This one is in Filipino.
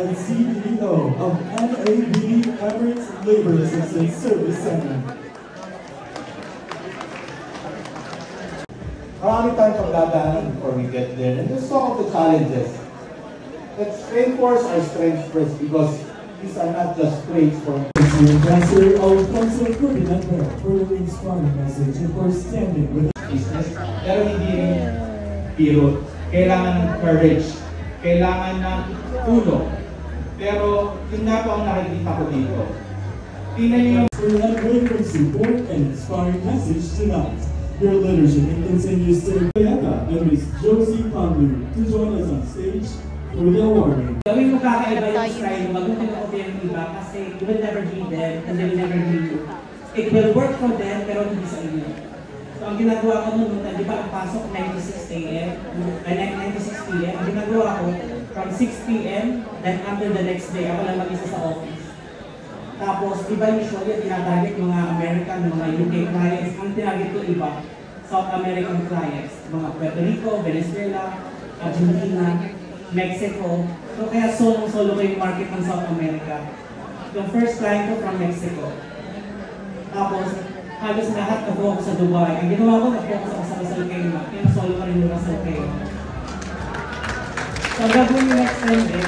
and CEO of NAB Emirates Labor Assistance Service Center. Marami tayong pagdadaanan before we get there. And let's talk of the challenges. Let's reinforce our strengths first because these are not just traits for Ambassador Alfonso Ferdinand for the inspiring message and for standing with business. Pero hindi rin biro. Kailangan ng courage. Kailangan ng tulong. Pero yun nga po ang nakikita ko dito. Tingnan niyo yung for that great support and inspiring message tonight. Your leadership continues to Kayaka and Ms. Josie Pandu to join us on stage for the awarding. Gawin mo kakaiba yung style mo, magutin mo ko yung iba kasi you will never be them and they will never be you. It will work for them pero hindi sa inyo. So ang ginagawa ko noon, di ba ang pasok 96 AM, 96 PM, ang ginagawa ko from 6 PM, then after the next day, ako lang mag-isa sa office. Tapos, di ba usually tinatarget mga American, mga UK clients, ang tinarget ko iba, South American clients, mga Puerto Rico, Venezuela, Argentina, Mexico. So kaya solo ko yung market ng South America. Yung first client ko from Mexico. Tapos, halos lahat na-focus sa Dubai. Ang ginawa ko, na-focus ako sa Rizal Quezon. Kaya solo ko rin yung Rizal Quezon. So, gagawin yung next time din,